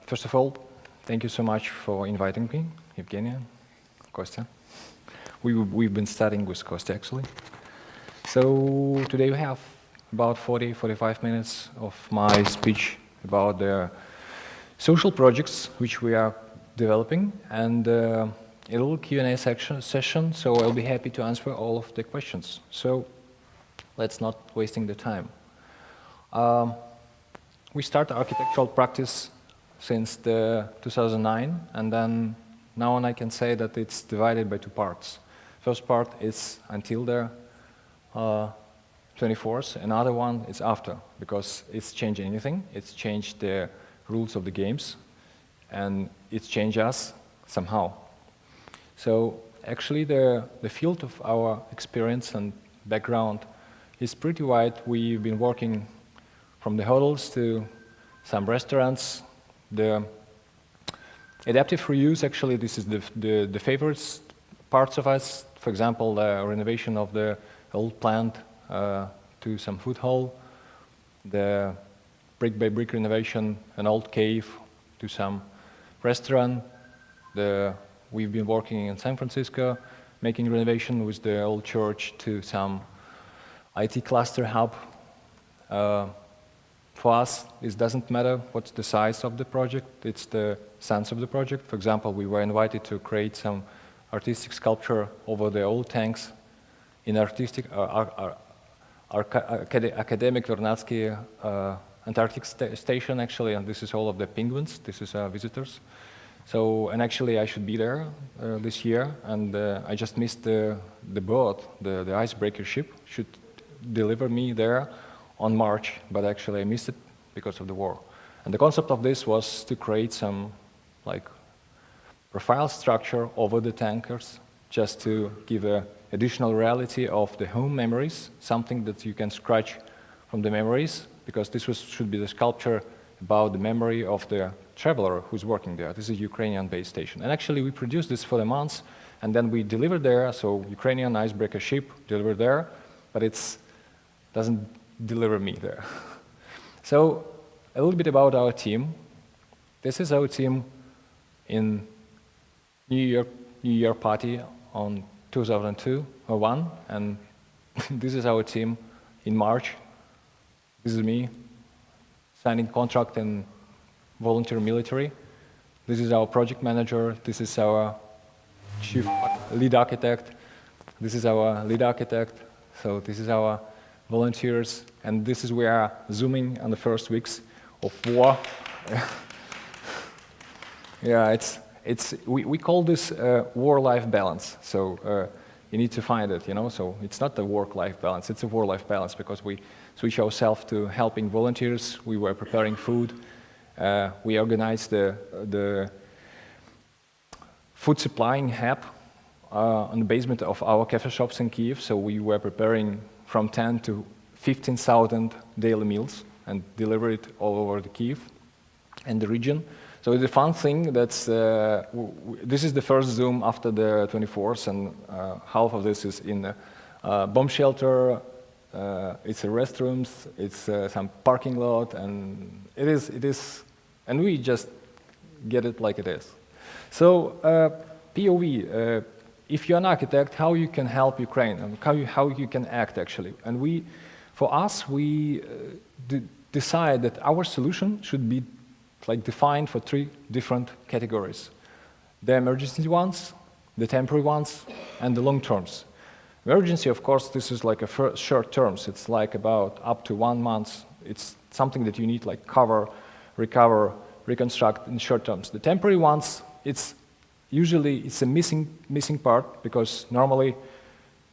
First of all, thank you so much for inviting me, Evgenia, Kostya. We've been studying with Kostya, actually. So today we have about 45 minutes of my speech about the social projects which we are developing, and a little Q&A session, so I'll be happy to answer all of the questions. So let's not wasting the time. We start architectural practice since the 2009, and then now on I can say that it's divided by two parts. First part is until the 24th, another one is after, because it's changed anything. It's changed the rules of the games, and it's changed us somehow. So actually the field of our experience and background is pretty wide. We've been working from the hotels to some restaurants. The adaptive reuse, actually, this is the favorite parts of us. For example, the renovation of the old plant to some food hall, the brick-by-brick renovation, an old cave to some restaurant. We've been working in San Francisco, making renovation with the old church to some IT cluster hub. For us, it doesn't matter what's the size of the project, it's the sense of the project. For example, we were invited to create some artistic sculpture over the old tanks in artistic academic Vernadsky Antarctic station, actually, and this is all of the penguins. This is visitors. So, and actually I should be there this year, and I just missed the boat, the icebreaker ship should deliver me there on March, but actually I missed it because of the war. And the concept of this was to create some like profile structure over the tankers, just to give an additional reality of the home memories, something that you can scratch from the memories, because this should be the sculpture about the memory of the traveler who's working there. This is a Ukrainian base station. And actually we produced this for the months, and then we delivered there, so Ukrainian icebreaker ship delivered there, but it doesn't deliver me there. So a little bit about our team. This is our team in New Year party on 2002 or 1, and this is our team in March. This is me signing contract in volunteer military. This is our project manager. This is our chief lead architect. This is our lead architect. So this is our volunteers, and this is we are zooming on the first weeks of war. Yeah, we call this war-life balance. So you need to find it, you know. So it's not the work-life balance; it's a war-life balance, because we switch ourselves to helping volunteers. We were preparing food. We organized the food supplying hub on the basement of our cafe shops in Kyiv. So we were preparing from 10 to 15,000 daily meals and deliver it all over the Kyiv and the region. So it's a fun thing. That's this is the first Zoom after the 24th, and half of this is in a bomb shelter. It's a restrooms. It's some parking lot, and it is, and we just get it like it is. So POV. If you're an architect, how you can help Ukraine, and how you can act actually. And for us, we decide that our solution should be like defined for 3 different categories: the emergency ones, the temporary ones, and the long terms. Emergency, of course, this is like a short terms. It's like about up to 1 month. It's something that you need like cover, recover, reconstruct in short terms. The temporary ones, usually it's a missing part, because normally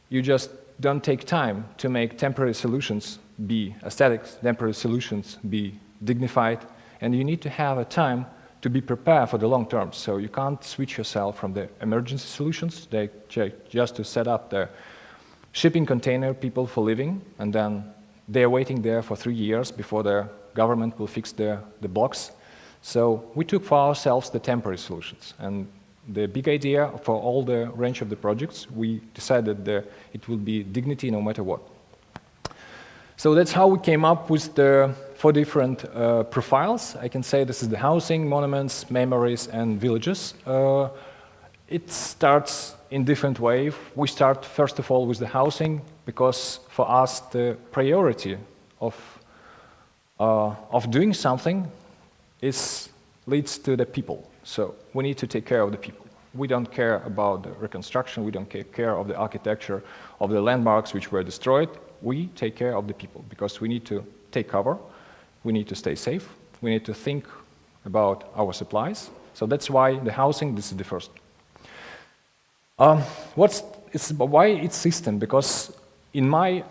you just don't take time to make temporary solutions be aesthetic, temporary solutions be dignified, and you need to have a time to be prepared for the long term. So you can't switch yourself from the emergency solutions, just to set up the shipping container people for living, and then they're waiting there for 3 years before the government will fix the blocks. So we took for ourselves the temporary solutions, and the big idea for all the range of the projects, we decided that it will be dignity no matter what. So that's how we came up with the four different profiles. I can say this is the housing, monuments, memories, and villages. It starts in different ways. We start first of all with the housing, because for us the priority of doing something leads to the people. So we need to take care of the people. We don't care about the reconstruction, we don't care of the architecture, of the landmarks which were destroyed. We take care of the people, because we need to take cover, we need to stay safe, we need to think about our supplies. So that's why the housing, this is the first. Why it's system? Because in my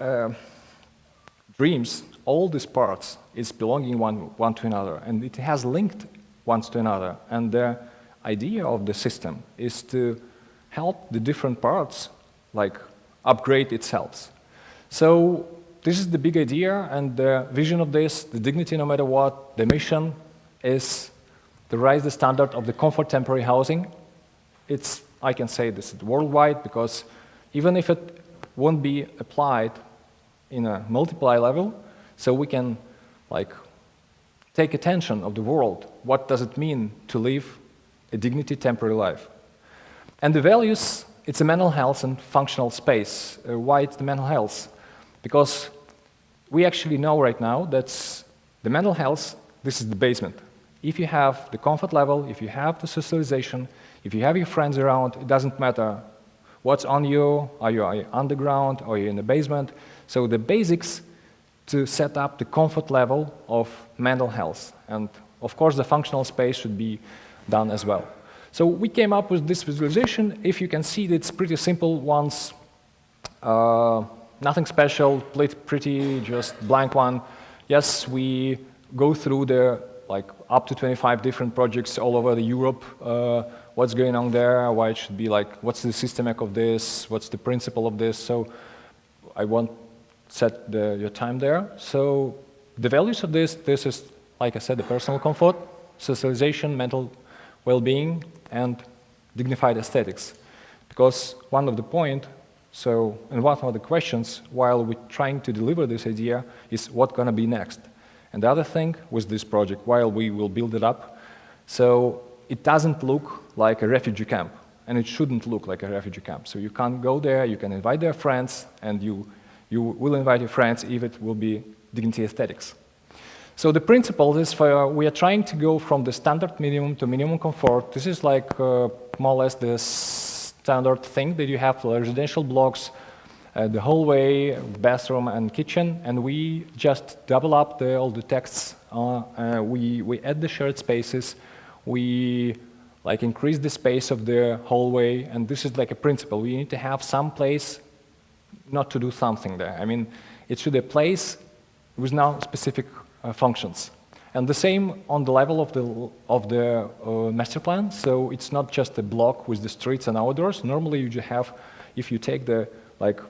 dreams, all these parts is belonging one to another, and it has linked one to another. And the idea of the system is to help the different parts like upgrade itself. So this is the big idea, and the vision of this, the dignity no matter what, the mission is to raise the standard of the comfort temporary housing. I can say this is worldwide, because even if it won't be applied in a multiply level, so we can like take attention of the world. What does it mean to live a dignity temporary life? And the values, it's a mental health and functional space. Why it's the mental health? Because we actually know right now that the mental health, this is the basement. If you have the comfort level, if you have the socialization, if you have your friends around, it doesn't matter what's on you, are you underground, or are you in the basement. So the basics to set up the comfort level of mental health. And of course the functional space should be done as well. So we came up with this visualization. If you can see, it's pretty simple ones, nothing special, pretty just blank one. Yes, we go through the like up to 25 different projects all over Europe, what's going on there, why it should be like, what's the systemic of this, what's the principle of this. So I won't set your time there. So the values of this is, like I said, the personal comfort, socialization, mental well-being, and dignified aesthetics. Because one of the point, and one of the questions while we're trying to deliver this idea is what's going to be next. And the other thing with this project, while we will build it up, so it doesn't look like a refugee camp, and it shouldn't look like a refugee camp. So you can't go there, you can invite their friends, and you will invite your friends if it will be dignity aesthetics. So the principle is we are trying to go from the standard minimum to minimum comfort. This is like more or less the standard thing that you have for residential blocks, the hallway, bathroom, and kitchen, and we just double up all the texts. We add the shared spaces. We like increase the space of the hallway, and this is like a principle. We need to have some place not to do something there. I mean, it should be a place with now specific functions. And the same on the level of the master plan. So it's not just a block with the streets and outdoors. Normally you just have, if you take the like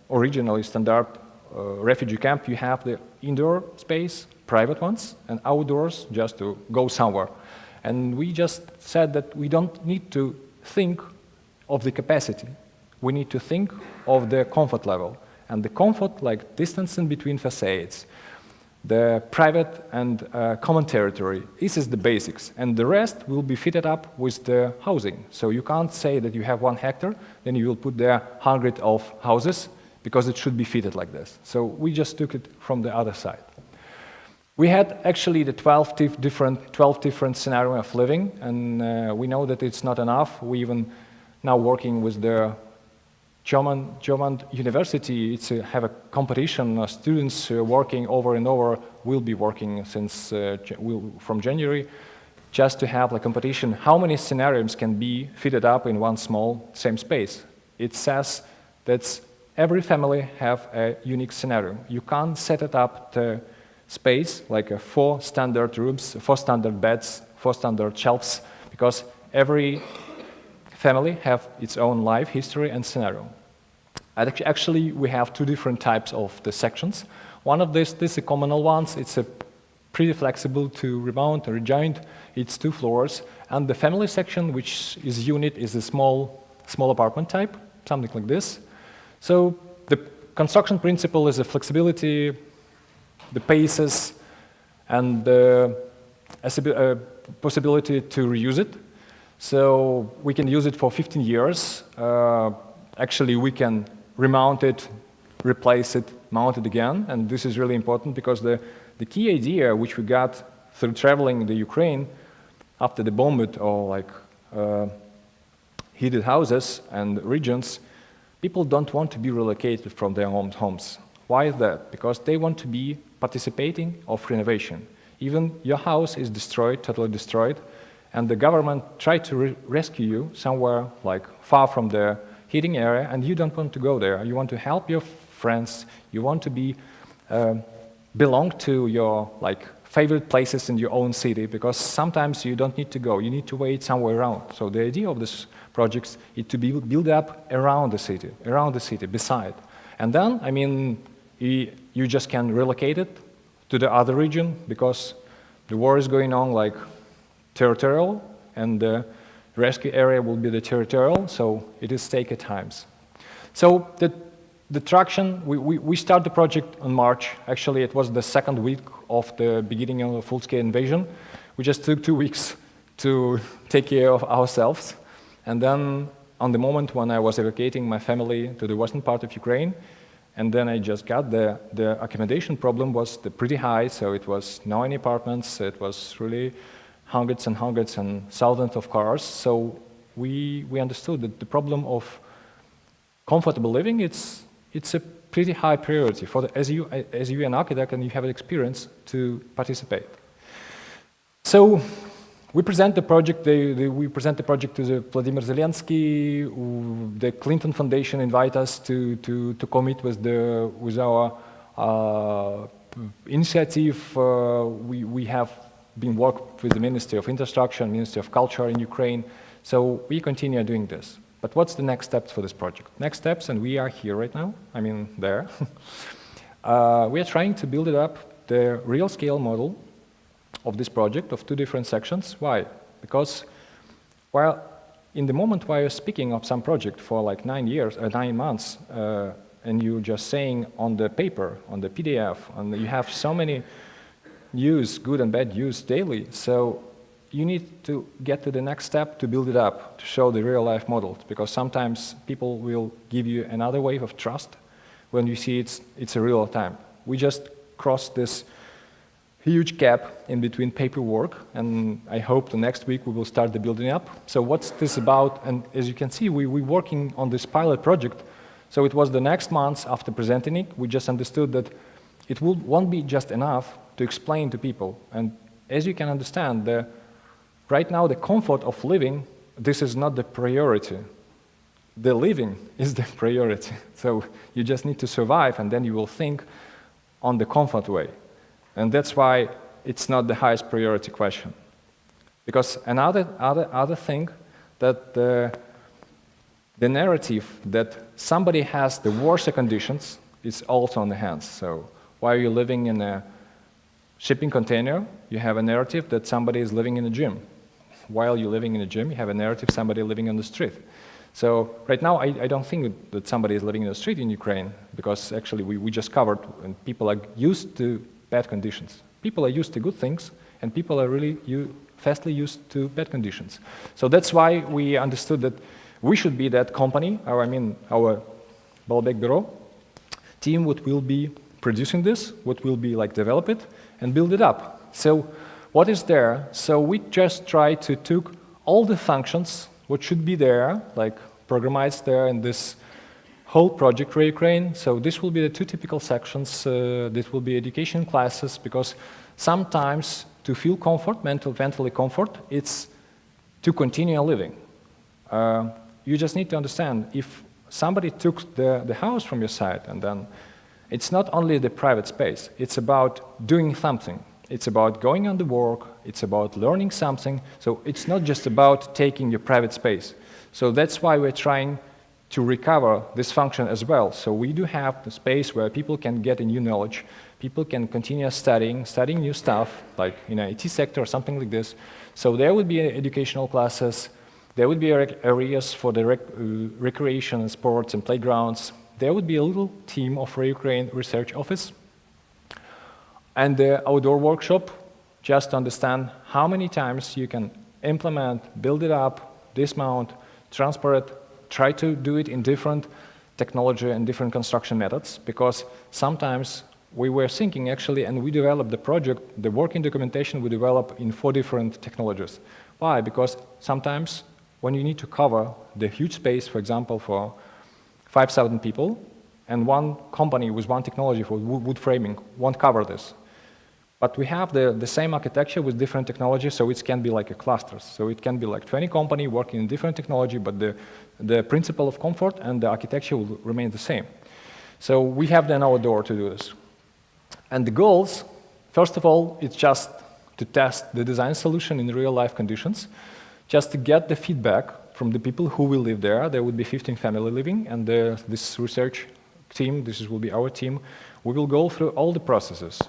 originally standard refugee camp, you have the indoor space, private ones, and outdoors just to go somewhere. And we just said that we don't need to think of the capacity. We need to think of the comfort level. And the comfort, like distance in between facades, the private and common territory, this is the basics. And the rest will be fitted up with the housing. So you can't say that you have 1 hectare, then you will put there 100 of houses, because it should be fitted like this. So we just took it from the other side. We had actually the 12 different scenarios of living, and we know that it's not enough. We even now working with the German university. It's have a competition. Students working over and over will be working since from January, just to have a competition. How many scenarios can be fitted up in one small same space? It says that every family have a unique scenario. You can't set it up the space like 4 standard rooms, 4 standard beds, 4 standard shelves, because every family have its own life history and scenario. And actually, we have 2 different types of the sections. One of this is a communal ones. It's a pretty flexible to remount and rejoin. It's 2 floors, and the family section, which is unit, is a small apartment type, something like this. So the construction principle is a flexibility, the paces, and the possibility to reuse it. So we can use it for 15 years. Actually, we can remount it, replace it, mount it again, and this is really important because the key idea which we got through traveling the Ukraine after the bombed or like heated houses and regions, people don't want to be relocated from their homes. Why is that? Because they want to be participating of renovation. Even your house is destroyed, totally destroyed, and the government tried to rescue you somewhere like far from the heating area, and you don't want to go there. You want to help your friends. You want to be belong to your like favorite places in your own city, because sometimes you don't need to go. You need to wait somewhere around. So the idea of this project is to be built up around the city, beside. And then, I mean, you just can relocate it to the other region because the war is going on like territorial, and the rescue area will be the territorial, so it is take at times. So the traction, we start the project on March. Actually, it was the second week of the beginning of a full-scale invasion. We just took 2 weeks to take care of ourselves. And then on the moment when I was evacuating my family to the western part of Ukraine, and then I just got the accommodation problem was pretty high, so it was 9 apartments, it was really hundreds and hundreds and thousands of cars. So we understood that the problem of comfortable living, it's a pretty high priority for as you an architect and you have experience to participate. So we present the project. We present the project to the Vladimir Zelensky. The Clinton Foundation invite us to commit with our initiative. We have been worked with the Ministry of Infrastructure and Ministry of Culture in Ukraine. So we continue doing this. But what's the next steps for this project? Next steps, and we are here right now, I mean there. We are trying to build it up, the real scale model of this project of 2 different sections. Why? Because while in the moment while you're speaking of some project for like 9 months, and you're just saying on the paper, on the PDF, and you have so many news, good and bad news daily, so you need to get to the next step to build it up, to show the real life models, because sometimes people will give you another wave of trust when you see it's a real time. We just crossed this huge gap in between paperwork, and I hope the next week we will start the building up. So what's this about? And as you can see, we're working on this pilot project. So it was the next month after presenting it, we just understood that it won't be just enough to explain to people. And as you can understand, right now the comfort of living, this is not the priority. The living is the priority. So you just need to survive, and then you will think on the comfort way. And that's why it's not the highest priority question. Because another thing, that the narrative that somebody has the worst conditions is also on the hands. So while you're living in a shipping container, you have a narrative that somebody is living in a gym. While you're living in a gym, you have a narrative somebody living on the street. So right now, I don't think that somebody is living in the street in Ukraine, because actually we just covered, and people are used to bad conditions. People are used to good things, and people are really fastly used to bad conditions. So that's why we understood that we should be that company, our Balbek Bureau team, what will be producing this, what will be like develop it and build it up. So what is there? So we just try to took all the functions what should be there, like programmized there in this whole project for Ukraine. So this will be the 2 typical sections. This will be education classes, because sometimes to feel comfort, mentally comfort, it's to continue living. You just need to understand, if somebody took the house from your side, and then it's not only the private space, it's about doing something. It's about going on the work, it's about learning something. So it's not just about taking your private space. So that's why we're trying to recover this function as well. So we do have the space where people can get a new knowledge, people can continue studying new stuff, like in IT sector or something like this. So there would be educational classes, there would be areas for the recreation and sports and playgrounds. There would be a little team of Ukraine Research Office. And the outdoor workshop, just to understand how many times you can implement, build it up, dismount, transport it, try to do it in different technology and different construction methods, because sometimes we were thinking actually, and we developed the project, the working documentation we developed in 4 different technologies. Why? Because sometimes when you need to cover the huge space, for example, for 5,000 people, and one company with one technology for wood framing won't cover this. But we have the same architecture with different technologies, so it can be like a cluster. So it can be like 20 companies working in different technology, but the principle of comfort and the architecture will remain the same. So we have then our door to do this. And the goals, first of all, it's just to test the design solution in real-life conditions, just to get the feedback from the people who will live there. There would be 15 families living, and this research team, this will be our team, we will go through all the processes.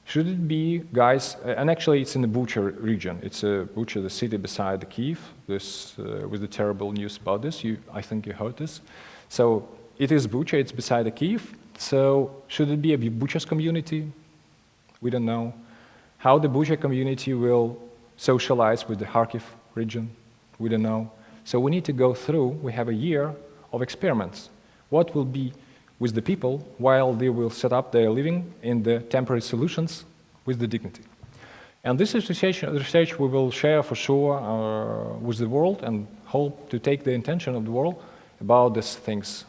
Should it be, guys, and actually it's in the Bucha region. It's Bucha, the city beside Kyiv. This with the terrible news about this. I think you heard this. So it is Bucha, it's beside Kyiv. So should it be a Bucha's community? We don't know. How the Bucha community will socialize with the Kharkiv region? We don't know. So we need to go through, we have a year of experiments. What will be with the people while they will set up their living in the temporary solutions with the dignity. And this is research we will share for sure with the world and hope to take the intention of the world about these things.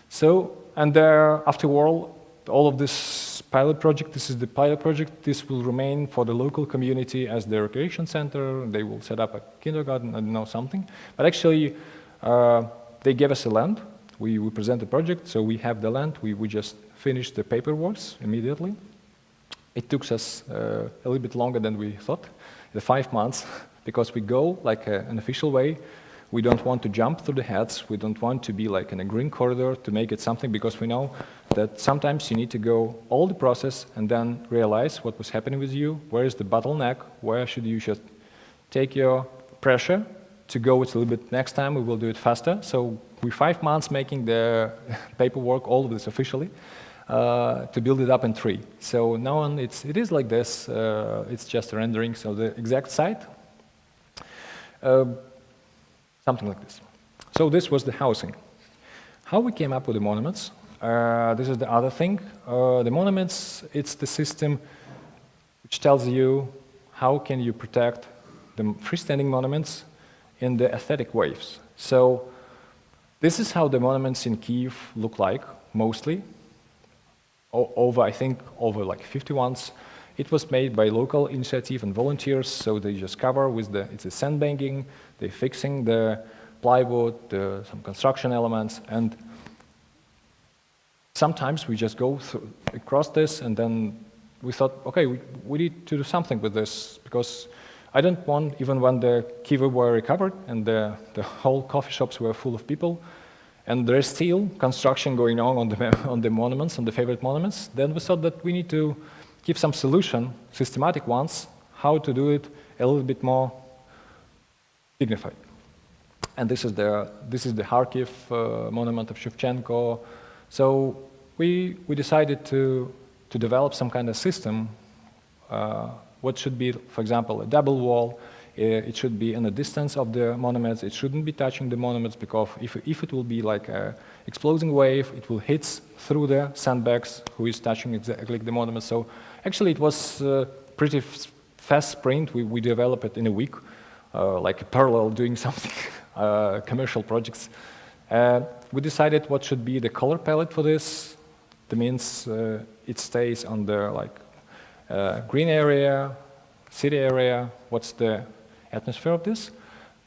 So, and after all of this pilot project, this is the pilot project, this will remain for the local community as the recreation center. They will set up a kindergarten, I don't know, something. But actually, they gave us a land. We present the project, so we have the land. We just finished the paperwork immediately. It took us a little bit longer than we thought, the 5 months, because we go like an official way. We don't want to jump through the heads. We don't want to be like in a green corridor to make it something, because we know that sometimes you need to go all the process and then realize what was happening with you, where is the bottleneck, where should you just take your pressure to go it a little bit next time, we will do it faster. So we're 5 months making the paperwork, all of this officially, to build it up in 3. So now on, it is like this, it's just a rendering, so the exact site, something like this. So this was the housing. How we came up with the monuments, this is the other thing. The monuments, it's the system which tells you how can you protect the freestanding monuments in the aesthetic waves. So this is how the monuments in Kyiv look like, mostly. I think over like 50 ones. It was made by local initiative and volunteers, so they just cover with it's a sandbagging, they're fixing the plywood, some construction elements, and sometimes we just go across this, and then we thought, okay, we need to do something with this, because I don't want, even when the Kyiv were recovered and the whole coffee shops were full of people, and there is still construction going on the monuments, on the favorite monuments, then we thought that we need to give some solution, systematic ones, how to do it a little bit more dignified. And this is the Kharkiv monument of Shevchenko. So we decided to develop some kind of system. What should be, for example, a double wall. It should be in the distance of the monuments. It shouldn't be touching the monuments, because if it will be like an exploding wave, it will hit through the sandbags who is touching exactly the monuments. So actually it was pretty fast sprint. We developed it in a week, like a parallel doing something, commercial projects. We decided what should be the color palette for this. That means it stays on the green area, city area, what's the atmosphere of this.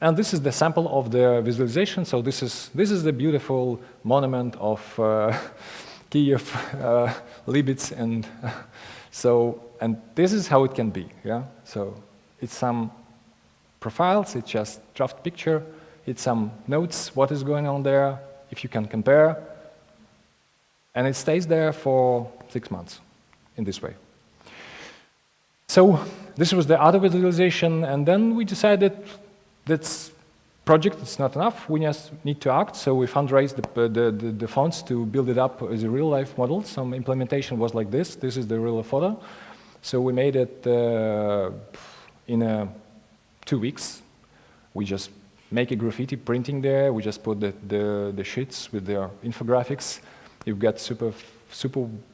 And this is the sample of the visualization. So this is the beautiful monument of Kyiv, Libits, and and this is how it can be. Yeah. So it's some profiles. It's just draft picture. It's some notes. What is going on there? If you can compare, and it stays there for 6 months in this way. So this was the other visualization, and then we decided that project is not enough. We just need to act. So we fundraised the funds to build it up as a real-life model. Some implementation was like this. This is the real photo. So we made it in 2 weeks. We just make a graffiti printing there. We just put the sheets with the infographics. You've got super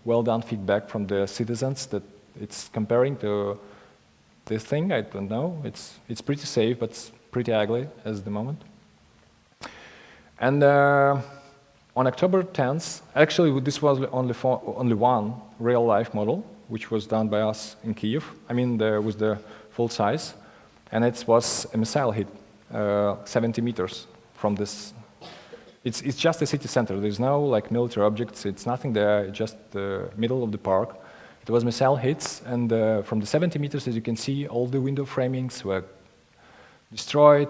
well done feedback from the citizens that it's comparing to this thing. I don't know. It's pretty safe, but it's pretty ugly at the moment. And on October 10th, actually this was only one real life model, which was done by us in Kyiv. I mean, with the full size, and it was a missile hit, 70 meters from this. It's just a city center. There's no like military objects. It's nothing there. It's just the middle of the park. It was missile hits, and from the 70 meters, as you can see, all the window framings were destroyed.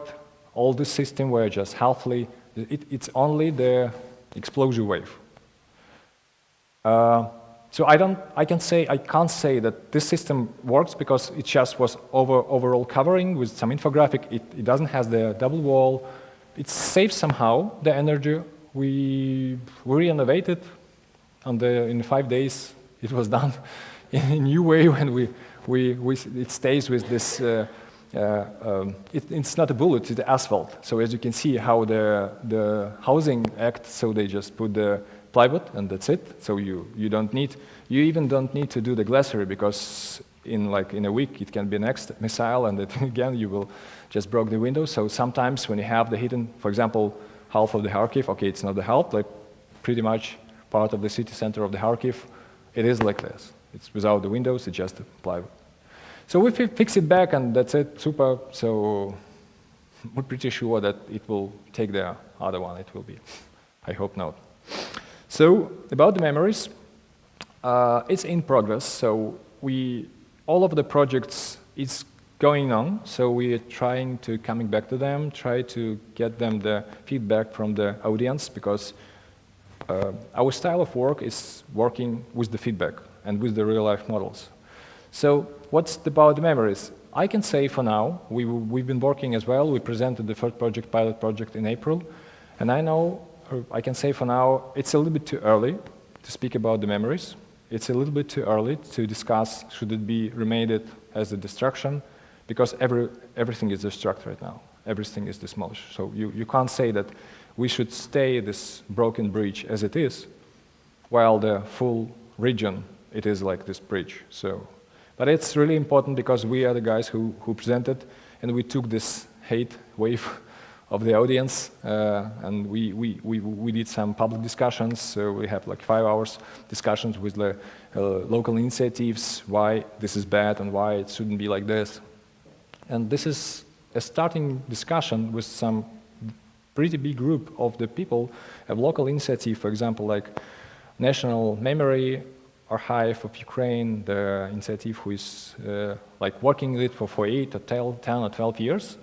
All the system were just halfly. It's only the explosion wave. So I can't say that this system works because it just was overall covering with some infographic. It doesn't have the double wall. It saves somehow the energy. We renovated in 5 days. It was done in a new way, and it stays with this. It's not a bullet; it's the asphalt. So as you can see, how the housing act. So they just put the plywood, and that's it. So you even don't need to do the glacier, because in a week it can be next missile, and then again you will just broke the window. So sometimes when you have the hidden, for example, half of the Kharkiv, okay, it's not the half, like pretty much part of the city center of the Kharkiv, it is like this. It's without the windows, it's just plywood. So we fix it back, and that's it, super. So we're pretty sure that it will take the other one. It will be, I hope not. So about the memories, it's in progress. So all of the projects is going on. So we are trying to coming back to them, try to get them the feedback from the audience, because our style of work is working with the feedback and with the real life models. So what's about the memories? I can say for now, we've been working as well. We presented the first pilot project in April, and I can say for now, it's a little bit too early to speak about the memories. It's a little bit too early to discuss should it be remade as a destruction, because everything is destructed right now. Everything is demolished. So you can't say that we should stay this broken bridge as it is, while the full region, it is like this bridge. But it's really important because we are the guys who presented, and we took this hate wave of the audience, and we did some public discussions. So we have like 5 hours discussions with the local initiatives, why this is bad and why it shouldn't be like this. And this is a starting discussion with some pretty big group of the people of local initiative, for example, like National Memory Archive of Ukraine, the initiative who is like working with it for 8 or 10 or 12 years.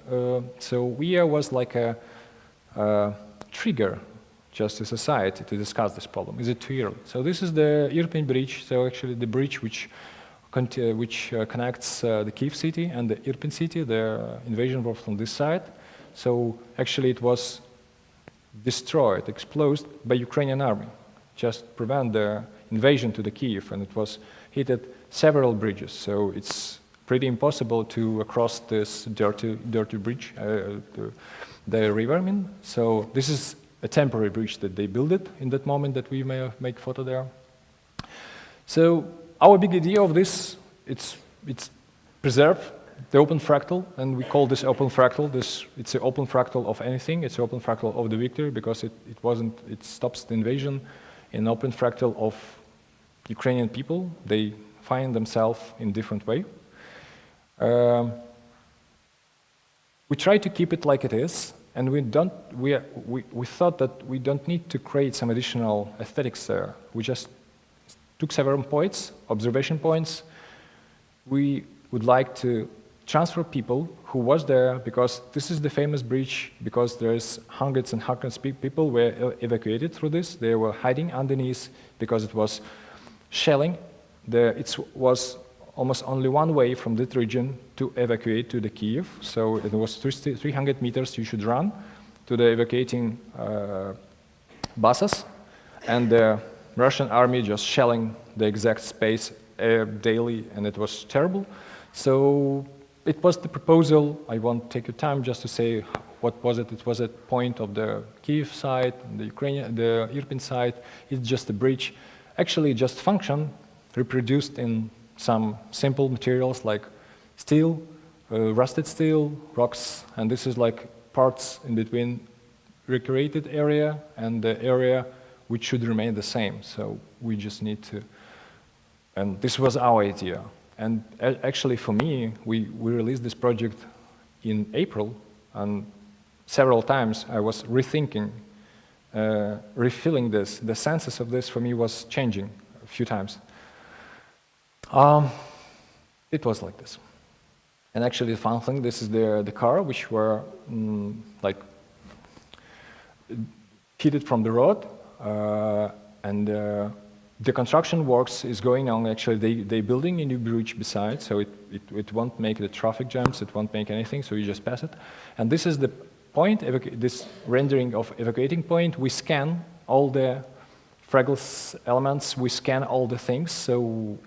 So we was like a trigger just to society to discuss this problem. Is it too early? So this is the European bridge. So actually the bridge which connects the Kyiv city and the Irpin city. The invasion was from this side. So actually it was destroyed, exploded by Ukrainian army, just prevent the invasion to the Kyiv, and it was hit at several bridges. So it's pretty impossible to cross this dirty bridge, the river. I mean, so this is a temporary bridge that they built it in that moment that we may make photo there. So our big idea of this, it's preserve the open fractal, and we call this open fractal. It's an open fractal of anything. It's an open fractal of the victory, because it stops the invasion. An open fractal of Ukrainian people. They find themselves in different way. We try to keep it like it is, and we thought that we don't need to create some additional aesthetics there. We just took several points, observation points. We would like to transfer people who was there, because this is the famous bridge, because there's hundreds and hundreds of people were evacuated through this. They were hiding underneath because it was shelling. It was almost only one way from that region to evacuate to the Kyiv. So it was 300 meters you should run to the evacuating buses, and the Russian army just shelling the exact space daily, and it was terrible. So it was the proposal. I won't take your time just to say what was it. It was a point of the Kyiv side, the Irpin side. It's just a bridge. Actually, just function reproduced in some simple materials like steel, rusted steel, rocks, and this is like parts in between recreated area and the area which should remain the same. So we just need to, and this was our idea. And actually for me, we released this project in April, and several times I was rethinking, refilling this. The senses of this for me was changing a few times. It was like this. And actually the fun thing, this is the car which were like heated from the road, and the construction works is going on. Actually, they're building a new bridge beside, so it won't make the traffic jams, it won't make anything, so you just pass it. And this is the point, this rendering of evacuating point. We scan all the fragile elements, we scan all the things, so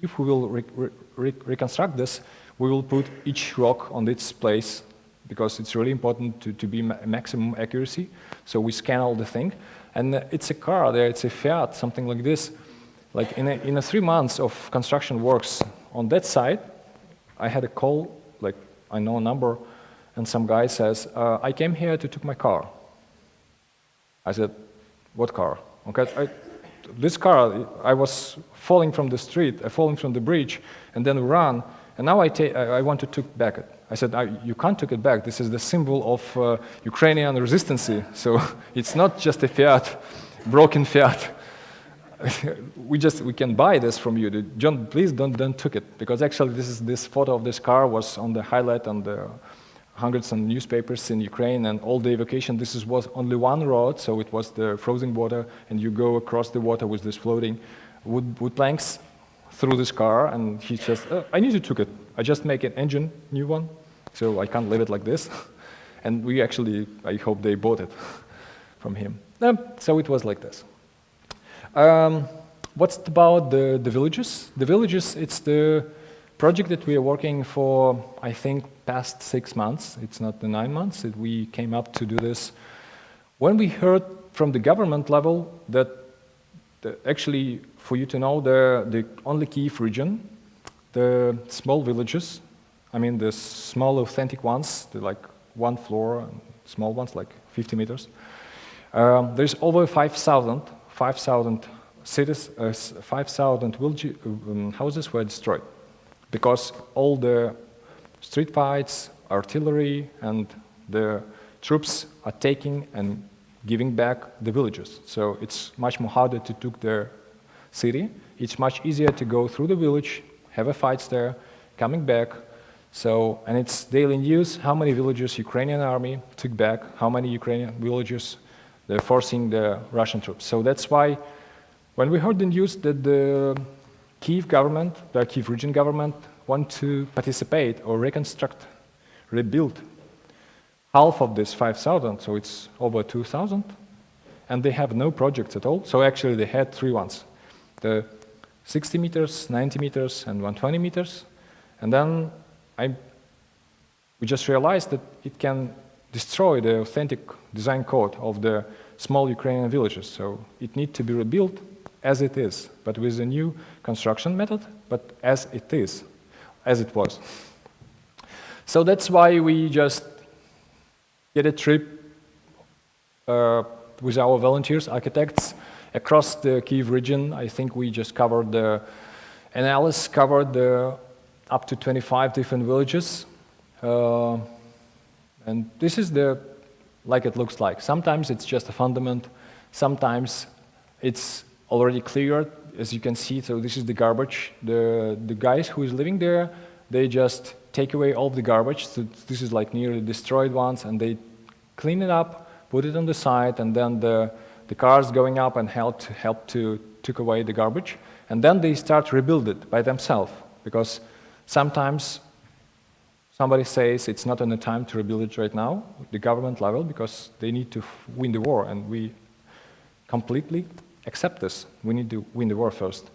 if we will reconstruct this, we will put each rock on its place, because it's really important to be maximum accuracy. So we scan all the thing. And it's a car there, it's a Fiat, something like this. Like in a 3 months of construction works on that side, I had a call, like I know a number, and some guy says, I came here to take my car. I said, what car? Okay, this car, I was falling from the street, falling from the bridge, and then run, and now I want to take back it. I said, you can't take it back. This is the symbol of Ukrainian resistance. So it's not just a Fiat, broken Fiat. we can buy this from you. John, please don't take it, because actually this photo of this car was on the highlight on the hundreds of newspapers in Ukraine, and all the evacuation. Was only one road, so it was the frozen water, and you go across the water with this floating wood planks through this car, and he just, I need to take it. I just make an engine, new one, so I can't leave it like this. And we actually, I hope they bought it from him. So it was like this. What's about the villages? The villages, it's the project that we are working for, I think, past 6 months. It's not the 9 months that we came up to do this. When we heard from the government level that actually, for you to know, the only Kyiv region, the small villages, I mean the small authentic ones, like one floor, small ones like 50 meters, there's over 5,000 cities, 5,000 houses were destroyed, because all the street fights, artillery, and the troops are taking and giving back the villages. So it's much more harder to take the city. It's much easier to go through the village, have a fights there, coming back. So, and it's daily news how many villages Ukrainian army took back, how many Ukrainian villages they're forcing the Russian troops. So that's why when we heard the news that the Kyiv government, the Kyiv region government, want to participate or reconstruct, rebuild half of this 5,000, so it's over 2,000, and they have no projects at all. So actually they had 3 ones, the 60 meters, 90 meters, and 120 meters. And then we just realized that it can destroy the authentic design code of the small Ukrainian villages. So it needs to be rebuilt as it is, but with a new construction method, but as it is, as it was. So that's why we just get a trip with our volunteers, architects, across the Kyiv region. I think we just covered analysis covered up to 25 different villages. And this is like it looks like. Sometimes it's just a fundament, sometimes it's already cleared, as you can see. So this is the garbage. The guys who is living there, they just take away all the garbage. So this is like nearly destroyed ones, and they clean it up, put it on the side, and then the cars going up and help to take away the garbage. And then they start rebuild it by themselves, because sometimes somebody says it's not on the time to rebuild it right now, the government level, because they need to win the war, and we completely accept this. We need to win the war first.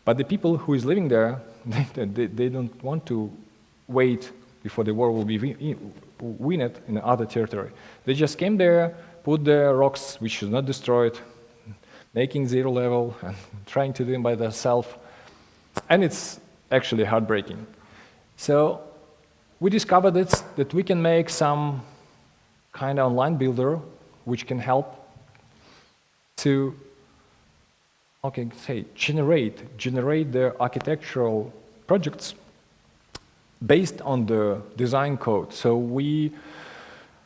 But the people who is living there, they don't want to wait before the war will be win it in other territory. They just came there, put the rocks which should not destroy it, making zero level and trying to do it by themselves. And it's actually heartbreaking. So we discovered that we can make some kind of online builder which can help to generate the architectural projects based on the design code. So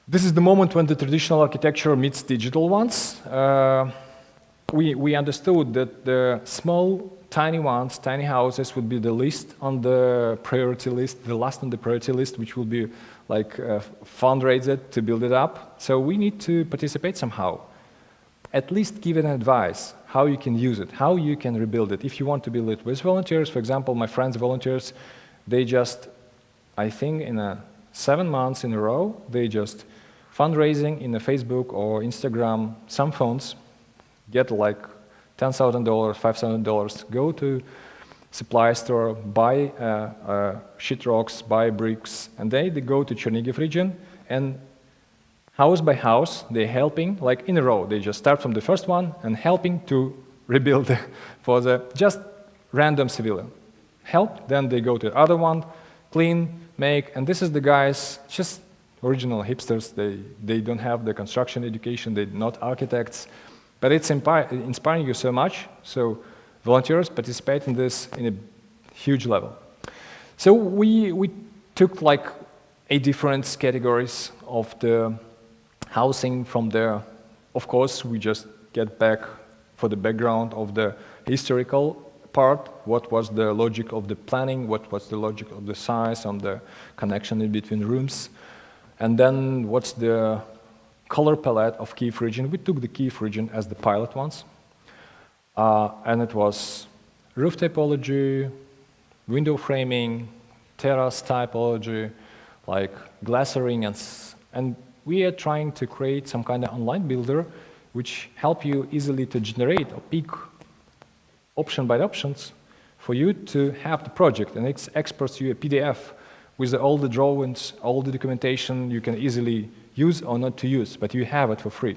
this is the moment when the traditional architecture meets digital ones. We understood that the small, tiny ones, tiny houses would be the least on the priority list, the last on the priority list, which will be like fundraised to build it up. So we need to participate somehow. At least give an advice how you can use it, how you can rebuild it. If you want to build it with volunteers, for example, my friends volunteers, they just, I think in 7 months in a row, they just fundraising in a Facebook or Instagram, some phones, get like $10,000, $5,000, go to supply store, buy sheetrocks, buy bricks, and they go to Chernihiv region, and house by house, they're helping, like in a row. They just start from the first one and helping to rebuild for the just random civilian. Help, then they go to the other one, clean, make, and this is the guys, just original hipsters. They don't have the construction education, they're not architects, but it's inspiring you so much. So volunteers participate in this in a huge level. So we took like 8 different categories of the housing from there. Of course, we just get back for the background of the historical part, what was the logic of the planning, what was the logic of the size and the connection in between rooms, and then what's the color palette of Kyiv region. We took the Kyiv region as the pilot ones, and it was roof typology, window framing, terrace typology, like glassering, and we are trying to create some kind of online builder which help you easily to generate or pick option by options for you to have the project, and it exports you a PDF with all the drawings, all the documentation you can easily use or not to use, but you have it for free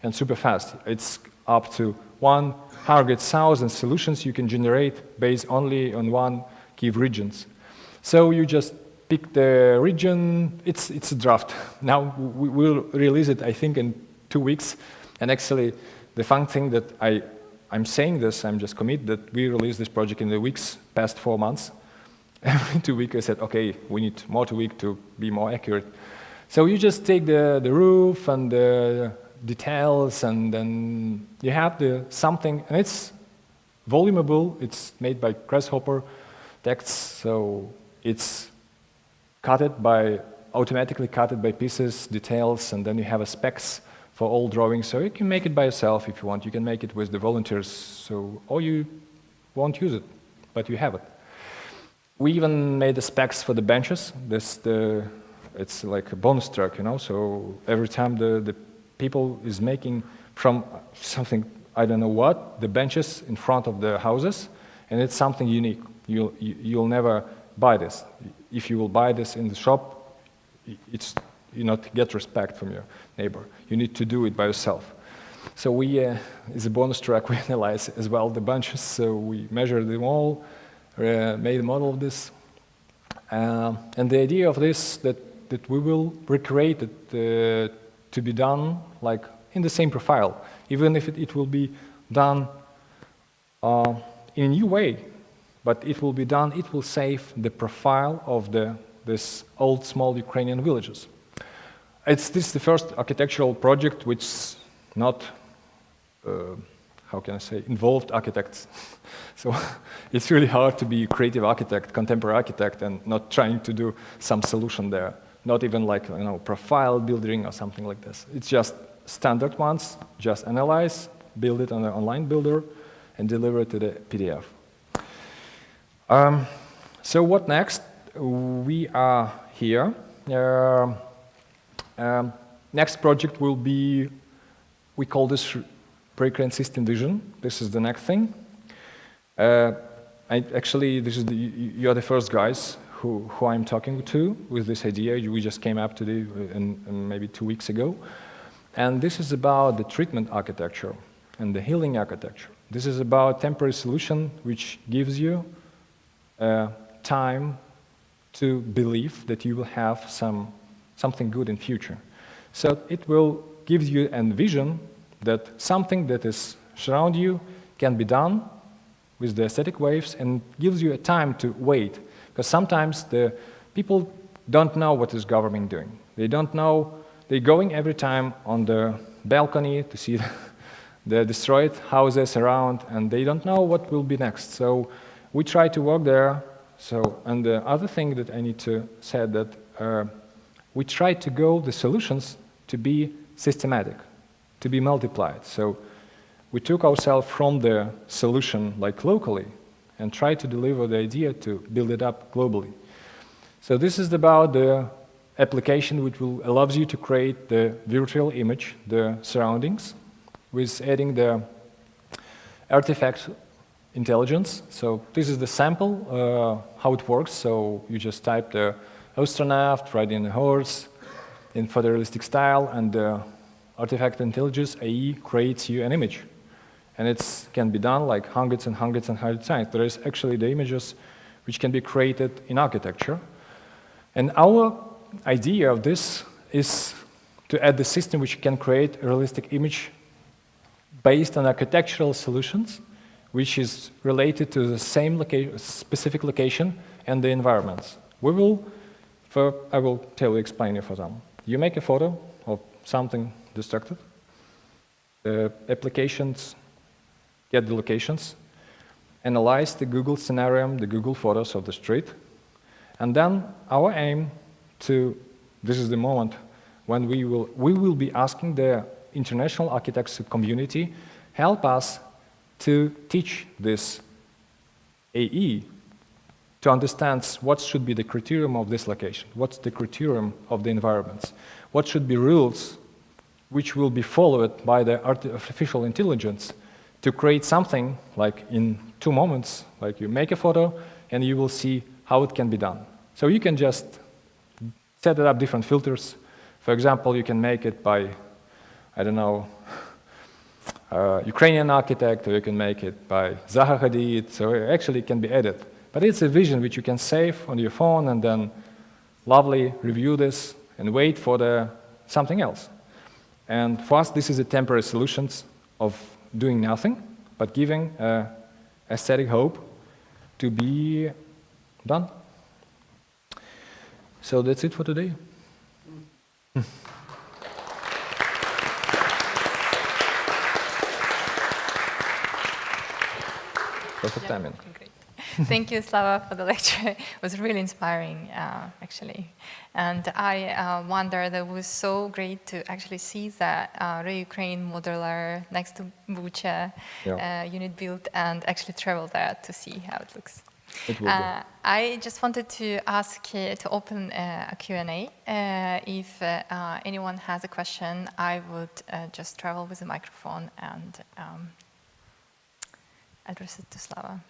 and super fast. It's up to 100,000 solutions you can generate based only on one Kyiv regions. So you just pick the region, it's a draft. Now we will release it, I think, in 2 weeks. And actually, the fun thing that I'm saying this, I'm just committed that we release this project in the weeks past 4 months. Every 2 weeks I said, okay, we need more 2 weeks to be more accurate. So you just take the roof and the details, and then you have something, and it's volumeable, it's made by Grasshopper text, so it's automatically cut it by pieces, details, and then you have a specs for all drawings. So you can make it by yourself if you want. You can make it with the volunteers, or you won't use it, but you have it. We even made the specs for the benches. It's like a bonus track, you know. So every time the people is making from something, I don't know what, the benches in front of the houses, and it's something unique. You'll never buy this. If you will buy this in the shop, you not get respect from your neighbor. You need to do it by yourself. So as a bonus track, we analyze as well the bunches. So we measured them all, made a model of this, and the idea of this that we will recreate it to be done like in the same profile, even if it will be done in a new way. But it will be done, it will save the profile of this old small Ukrainian villages. This is the first architectural project which not, how can I say, involved architects. So it's really hard to be a creative architect, contemporary architect, and not trying to do some solution there. Not even like, you know, profile building or something like this. It's just standard ones, just analyze, build it on an online builder, and deliver it to the PDF. So what next? We are here. Next project will be, we call this pre-crane system vision. This is the next thing. Actually, you're the first guys who I'm talking to with this idea. We just came up today, maybe 2 weeks ago. And this is about the treatment architecture and the healing architecture. This is about temporary solution which gives you time to believe that you will have something good in future. So it will give you a vision that something that is surround you can be done with the aesthetic waves and gives you a time to wait. Because sometimes the people don't know what is government doing. They don't know, they're going every time on the balcony to see the destroyed houses around, and they don't know what will be next. So we try to work there. So, and the other thing that I need to say that we try to go the solutions to be systematic, to be multiplied. So we took ourselves from the solution like locally and tried to deliver the idea to build it up globally. So this is about the application which will allows you to create the virtual image, the surroundings, with adding the artifact intelligence. So this is the sample, how it works. So you just type the astronaut, riding a horse in photorealistic style, and the artifact intelligence AE creates you an image. And it can be done like hundreds and hundreds and hundreds of times. There is actually the images which can be created in architecture. And our idea of this is to add the system which can create a realistic image based on architectural solutions, which is related to the same specific location and the environments. I will explain you for them. You make a photo of something destructive. The applications get the locations, analyze the Google scenario, the Google photos of the street, and then our aim this is the moment when we will be asking the international architects community help us to teach this AE to understand what should be the criterion of this location, what's the criterion of the environments, what should be rules which will be followed by the artificial intelligence to create something like in 2 moments, like you make a photo and you will see how it can be done. So you can just set it up different filters. For example, you can make it by, I don't know, Ukrainian architect, or you can make it by Zaha Hadid, so actually it can be edited. But it's a vision which you can save on your phone and then lovely review this and wait for something else. And for us, this is a temporary solutions of doing nothing, but giving aesthetic hope to be done. So that's it for today. Perfect timing. Great. Thank you, Slava, for the lecture. It was really inspiring, actually. And I wonder that it was so great to actually see that Ukraine modular next to Bucha unit built and actually travel there to see how it looks. I just wanted to ask to open a Q&A. If anyone has a question, I would just travel with a microphone and address it to Slava.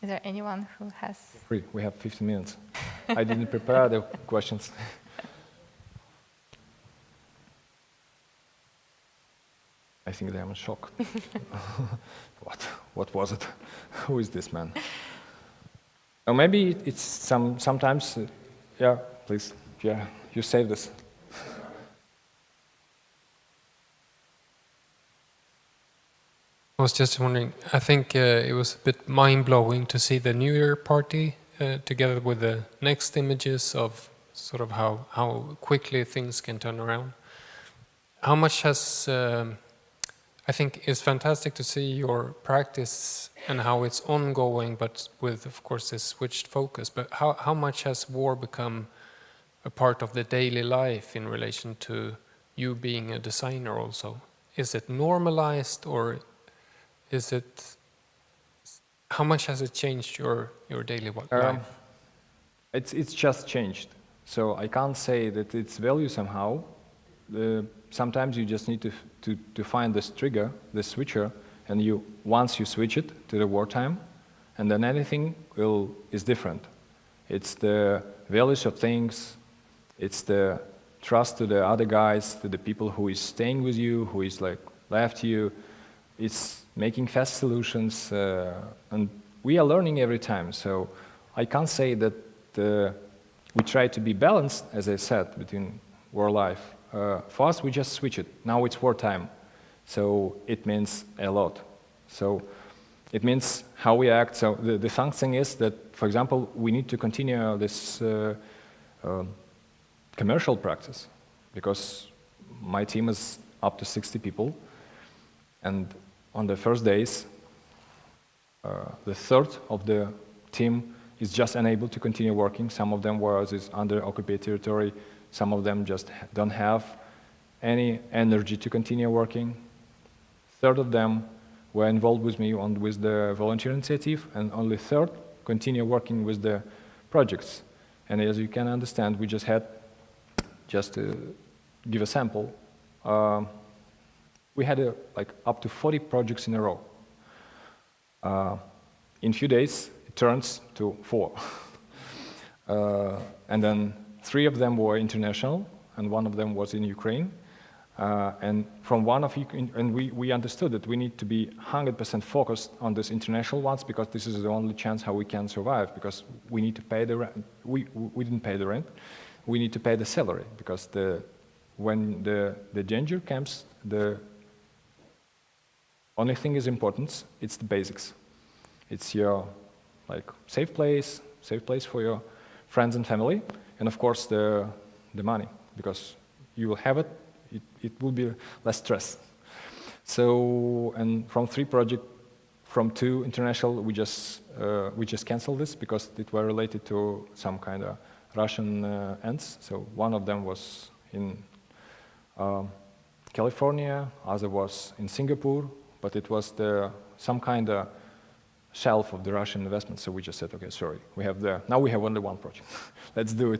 Is there anyone who has? Free. We have 15 minutes. I didn't prepare the questions. I think they are in shock. What was it? Who is this man? Or maybe it's sometimes, yeah, please, yeah, you save this. I was just wondering, I think it was a bit mind-blowing to see the New Year party together with the next images of sort of how quickly things can turn around. How much has, I think it's fantastic to see your practice and how it's ongoing, but with, of course, this switched focus. But how much has war become a part of the daily life in relation to you being a designer also? Is it normalized, or is it, how much has it changed your daily life? It's just changed. So I can't say that it's value somehow. Sometimes you just need to find this trigger, this switcher, and once you switch it to the wartime, and then anything is different. It's the values of things, it's the trust to the other guys, to the people who is staying with you, who is like left you. It's making fast solutions, and we are learning every time. So I can't say that we try to be balanced, as I said, between war life. For us, we just switch it. Now it's wartime, so it means a lot. So it means how we act. So the fun thing is that, for example, we need to continue this commercial practice, because my team is up to 60 people, and on the first days, the third of the team is just unable to continue working. Some of them were under occupied territory. Some of them just don't have any energy to continue working. Third of them were involved with me with the volunteer initiative, and only third continue working with the projects. And as you can understand, we just had, just to give a sample, we had like up to 40 projects in a row. In a few days, it turns to 4. And then 3 of them were international, and 1 of them was in Ukraine. And from one of and we understood that we need to be 100% focused on these international ones, because this is the only chance how we can survive, because we need to pay the rent. We didn't pay the rent. We need to pay the salary, because when the danger comes, the only thing is important, it's the basics. It's your safe place for your friends and family, and of course the money, because you will have it. It will be less stress. So, and from 3 projects, from 2 international, we just canceled this because it were related to some kind of Russian ends. So one of them was in California, other was in Singapore, but it was some kind of shelf of the Russian investment. So we just said, okay, sorry, now we have only 1 project. Let's do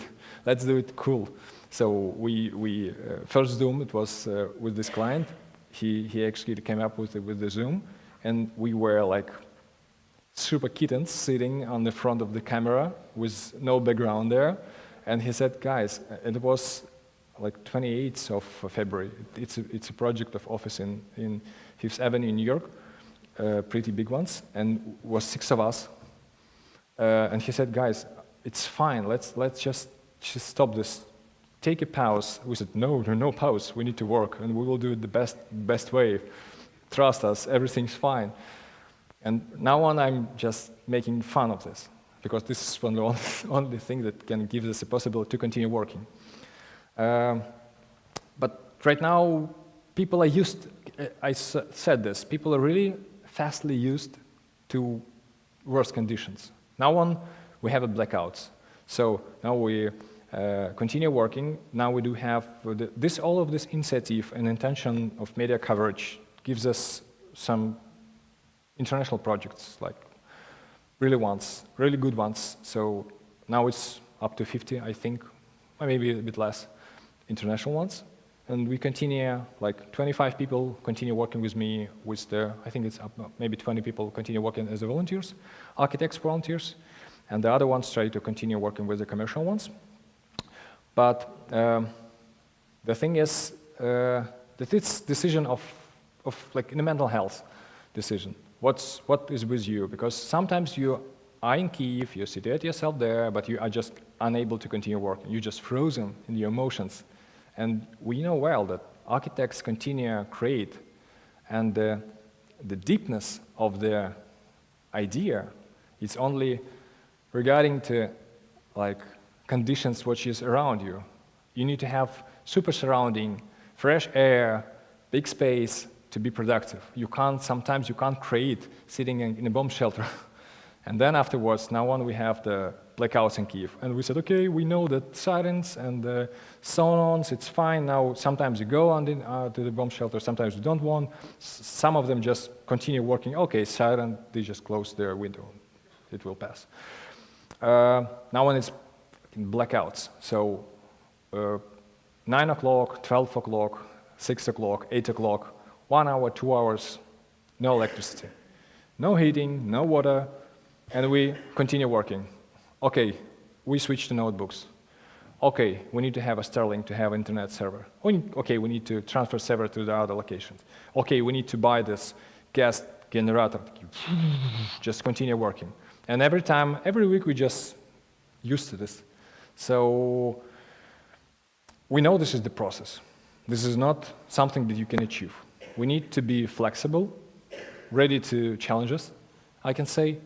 it cool. So we first Zoom, it was with this client. He actually came up with the Zoom, and we were like super kittens sitting on the front of the camera with no background there. And he said, guys, and it was like 28th of February. It's a project of office in Fifth Avenue in New York, pretty big ones, and was 6 of us. And he said, guys, it's fine. Let's just stop this. Take a pause. We said, no pause. We need to work, and we will do it the best way. Trust us, everything's fine. And now on, I'm just making fun of this, because this is one of the only thing that can give us a possibility to continue working. But right now, people are used. I said this. People are really fastly used to worse conditions. Now on, we have blackouts. So now we continue working. Now we do have all of this initiative and intention of media coverage gives us some international projects, like really good ones. So now it's up to 50, I think, or maybe a bit less, international ones. And we continue, like 25 people continue working with me I think it's up, maybe 20 people continue working as the volunteers, architects volunteers, and the other ones try to continue working with the commercial ones. But the thing is that it's decision of like in a mental health decision. What is with you? Because sometimes you are in Kyiv, you situate yourself there, but you are just unable to continue working. You're just frozen in your emotions. And we know well that architects continue create, and the deepness of the idea is only regarding to like conditions which is around you. You need to have super surrounding, fresh air, big space to be productive. Sometimes you can't create sitting in a bomb shelter. And then afterwards, now on we have the blackouts in Kyiv. And we said, okay, we know that sirens and sonons, it's fine. Now sometimes you go to the bomb shelter, sometimes you don't want. Some of them just continue working. Okay, siren, they just close their window. It will pass. Now when it's in blackouts. So 9 o'clock, 12 o'clock, 6 o'clock, 8 o'clock, 1 hour, 2 hours, no electricity. No heating, no water, And we continue working. Okay, we switch to notebooks. Okay, we need to have a Starlink to have internet server. Okay, we need to transfer server to the other locations. Okay, we need to buy this gas generator. Just continue working. And every week we just used to this. So we know this is the process. This is not something that you can achieve. We need to be flexible, ready to challenges, I can say,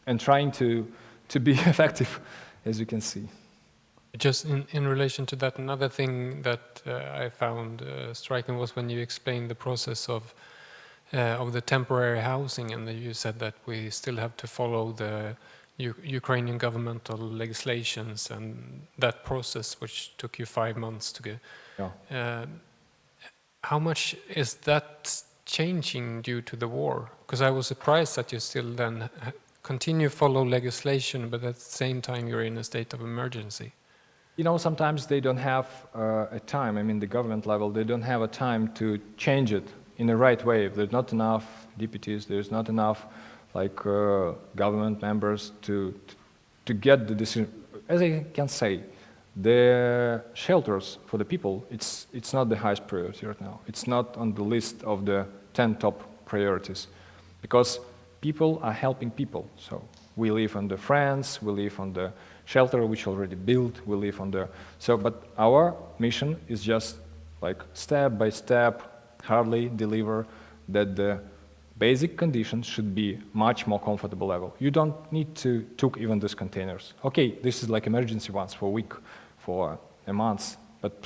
and trying to be effective, as you can see. Just in relation to that, another thing that I found striking was when you explained the process of the temporary housing, and you said that we still have to follow the Ukrainian governmental legislations and that process, which took you 5 months to get. Yeah. How much is that changing due to the war? Because I was surprised that you still then continue follow legislation, but at the same time you're in a state of emergency. You know, sometimes they don't have a time. I mean, the government level, they don't have a time to change it in the right way. There's not enough deputies. There's not enough, like, government members to get the decision. As I can say, the shelters for the people, it's not the highest priority right now. It's not on the list of the 10 top priorities, because people are helping people. So we live on the France, we live on the shelter which already built, we live on the... So, but our mission is just like step by step, hardly deliver that the basic conditions should be much more comfortable level. You don't need to took even these containers. Okay, this is like emergency ones for a week, for a month, but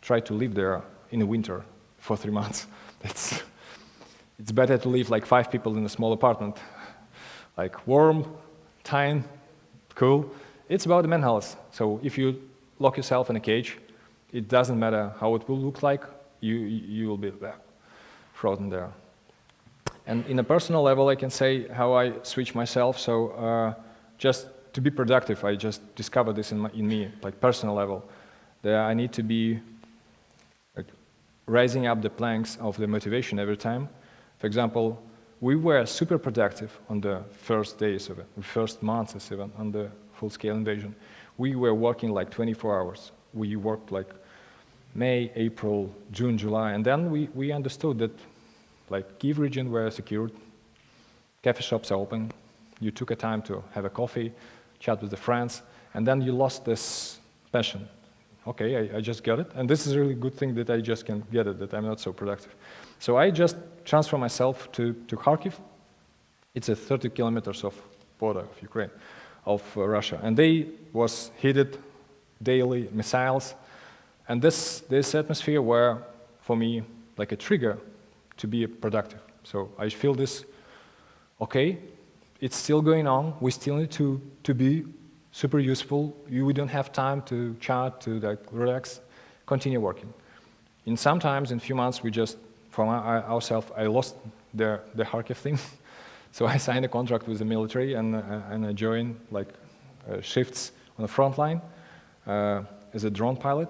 try to live there in the winter for 3 months. It's better to live like 5 people in a small apartment, like warm, tiny, cool. It's about the mental health. So if you lock yourself in a cage, it doesn't matter how it will look like, you will be there, frozen there. And in a personal level, I can say how I switch myself. So just to be productive, I just discovered this in me, like personal level, that I need to be like, rising up the planks of the motivation every time. For example, we were super productive on the first days of it, the first months even, on the full-scale invasion. We were working like 24 hours. We worked like May, April, June, July, and then we understood that like Kyiv region were secured, cafe shops are open, you took a time to have a coffee, chat with the friends, and then you lost this passion. Okay, I just got it, and this is a really good thing that I just can get it, that I'm not so productive. So I just transfer myself to Kharkiv. It's a 30 kilometers of border of Ukraine, of Russia, and they was hit daily missiles, and this atmosphere were for me like a trigger to be productive. So I feel this, okay, it's still going on, we still need to be super useful, we don't have time to chat, to like relax, continue working. In sometimes, in few months, we just, from ourselves, I lost the Kharkiv thing. So I signed a contract with the military and I joined like shifts on the front line as a drone pilot.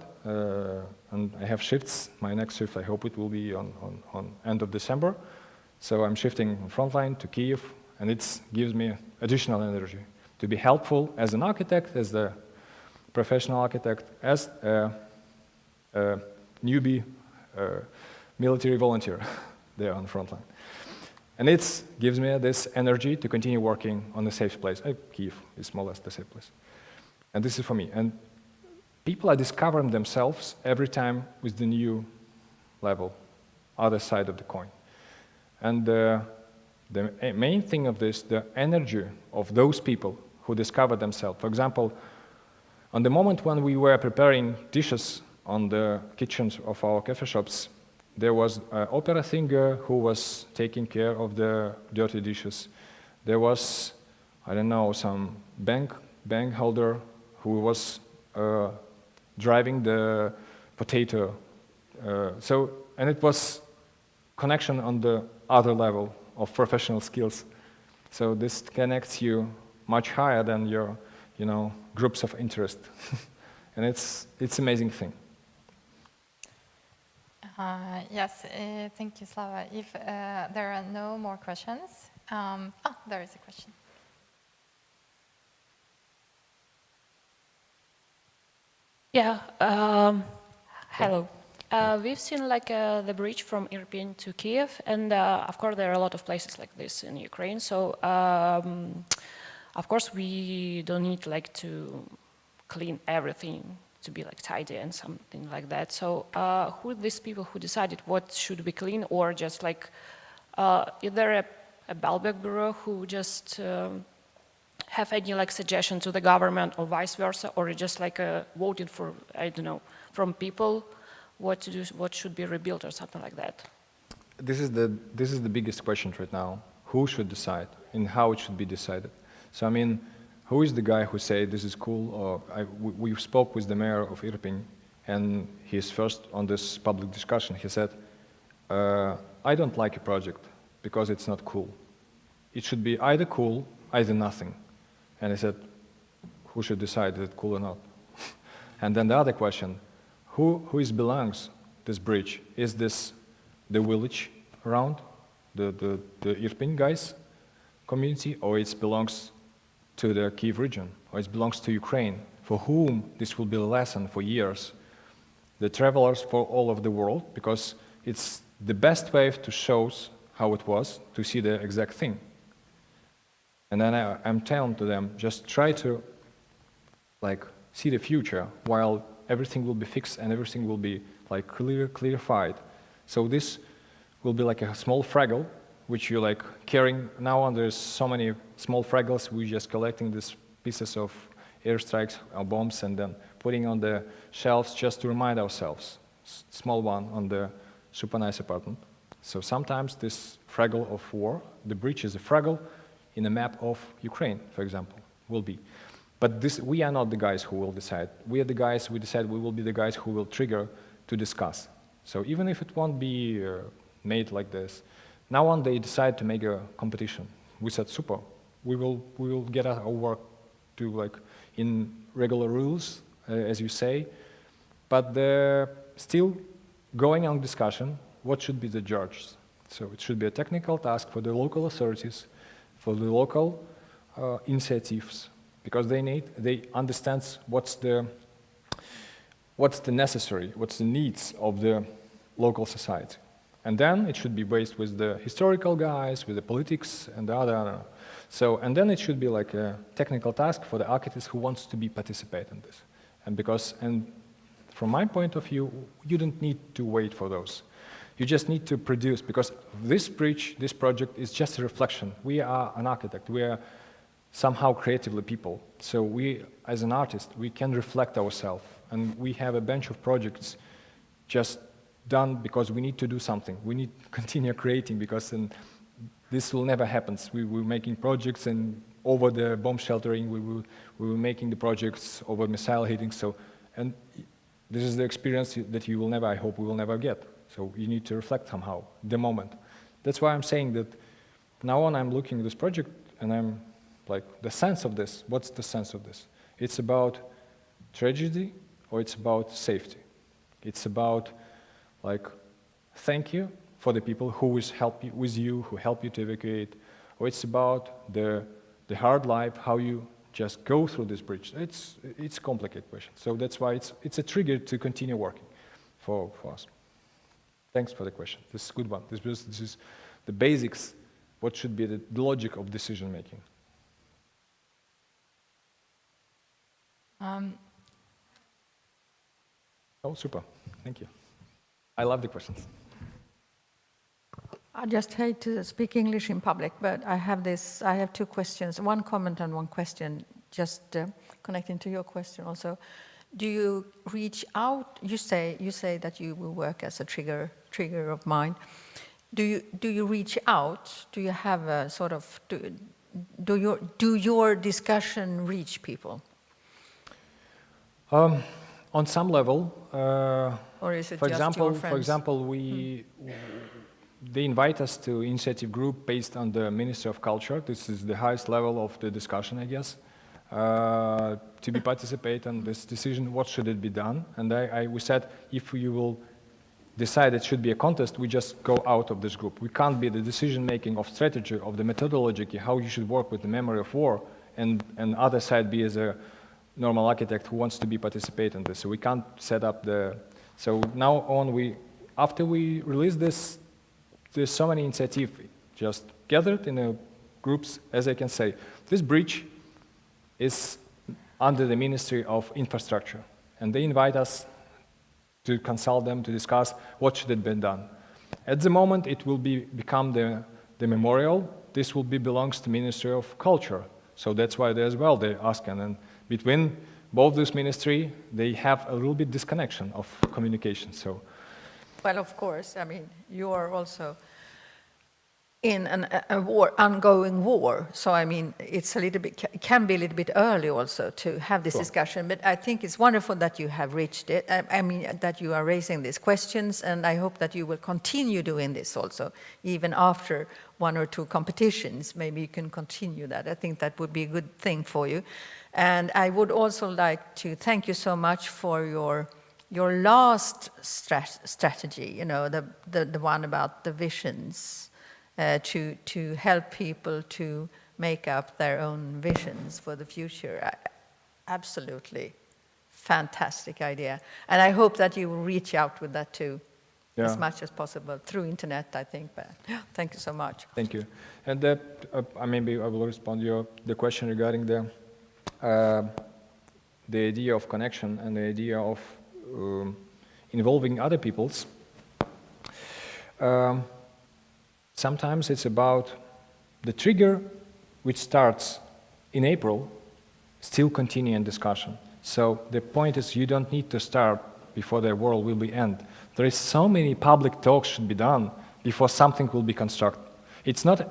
And I have shifts. My next shift, I hope it will be on end of December. So I'm shifting from front line to Kyiv, and it gives me additional energy to be helpful as an architect, as the professional architect, as a newbie military volunteer there on the front line. And it gives me this energy to continue working on a safe place. Kyiv is more or less the safe place. And this is for me. And people are discovering themselves every time with the new level, other side of the coin. And the main thing of this, the energy of those people who discover themselves. For example, on the moment when we were preparing dishes on the kitchens of our cafe shops, there was an opera singer who was taking care of the dirty dishes. There was, I don't know, some bank holder who was driving the potato. And it was connection on the other level of professional skills. So this connects you much higher than your, groups of interest. And it's amazing thing. Yes, thank you, Slava. If there are no more questions, there is a question. Yeah. Hello. We've seen like the bridge from Irpin to Kyiv, and of course there are a lot of places like this in Ukraine. So of course we don't need like to clean everything to be like tidy and something like that. So who are these people who decided what should be clean, or just like is there a Balbek Bureau who just have any like suggestion to the government or vice versa, or just like voting for, I don't know, from people what to do, what should be rebuilt or something like that? This is the biggest question right now. Who should decide and how it should be decided? So I mean, who is the guy who say this is cool? Or we spoke with the mayor of Irpin, and he's first on this public discussion. He said, "I don't like a project because it's not cool. It should be either cool, either nothing." And I said, "Who should decide is it cool or not?" And then the other question, who belongs this bridge? Is this the village around the Irpin guys community, or it belongs to the Kyiv region, or it belongs to Ukraine, for whom this will be a lesson for years, the travelers for all of the world, because it's the best way to show how it was, to see the exact thing. And then I'm telling to them, just try to like see the future while everything will be fixed and everything will be like clarified. So this will be like a small fraggle, which you like carrying. Now on there's so many small fraggles, we're just collecting these pieces of airstrikes or bombs and then putting on the shelves just to remind ourselves. Small one on the super nice apartment. So sometimes this fraggle of war, the bridge is a fraggle in a map of Ukraine, for example, will be. But we are not the guys who will decide. We are the guys who decide. We will be the guys who will trigger to discuss. So even if it won't be made like this, now on they decide to make a competition. We said, super, we will get our work to like in regular rules, as you say, but they're still going on discussion, what should be the judges? So it should be a technical task for the local authorities, for the local initiatives, because they understand what's the necessary, what's the needs of the local society. And then it should be based with the historical guys, with the politics and the other, I don't know. So, and then it should be like a technical task for the architects who wants to participate in this. And from my point of view, you don't need to wait for those. You just need to produce, because this bridge, this project is just a reflection. We are an architect, we are somehow creatively people. So we, as an artist, we can reflect ourselves. And we have a bunch of projects just done because we need to do something. We need to continue creating because this will never happen. We were making projects and over the bomb sheltering, we were making the projects over missile hitting. So, and this is the experience that you will never, I hope we will never get. So you need to reflect somehow, the moment. That's why I'm saying that now on I'm looking at this project and I'm like, the sense of this, what's the sense of this? It's about tragedy or it's about safety? It's about like, thank you for the people who will help you, with you, who help you to evacuate, or it's about the hard life, how you just go through this bridge. It's a complicated question. So that's why it's a trigger to continue working for us. Thanks for the question. This is a good one. This is the basics, what should be the logic of decision making. Oh, super. Thank you. I love the questions. I just hate to speak English in public, but I have two questions, one comment and one question, just connecting to your question also. Do you reach out? You say that you will work as a trigger of mind. Do you reach out? Do you have a sort of do your discussion reach people? On some level. Or is it for just example, your friends? For example, they invite us to initiative group based on the Ministry of Culture. This is the highest level of the discussion, I guess. To participate in this decision, what should it be done? And we said, if you will decide it should be a contest, we just go out of this group. We can't be the decision-making of strategy, of the methodology, how you should work with the memory of war, and other side be as a normal architect who wants to be participate in this. So we can't set up the. So now on, after we release this, there's so many initiatives just gathered in groups, as I can say. This bridge is under the Ministry of Infrastructure, and they invite us to consult them, to discuss what should have been done. At the moment, it will become the memorial. This will belongs to Ministry of Culture. So that's why they as well, they're asking. And between both this ministry, they have a little bit disconnection of communication. So, well, of course, I mean, you are also in a war, ongoing war. So, I mean, it's a little bit, it can be a little bit early also to have this discussion, but I think it's wonderful that you have reached it. I mean, that you are raising these questions, and I hope that you will continue doing this also, even after 1 or 2 competitions. Maybe you can continue that. I think that would be a good thing for you. And I would also like to thank you so much for your last strategy, you know, the one about the visions. To help people to make up their own visions for the future. Absolutely fantastic idea. And I hope that you will reach out with that too, as much as possible, through internet, I think. But thank you so much. Thank you. And maybe I will respond to the question regarding the idea of connection and the idea of involving other peoples. Sometimes it's about the trigger which starts in April, still continue in discussion. So the point is you don't need to start before the world will be end. There is so many public talks should be done before something will be constructed. It's not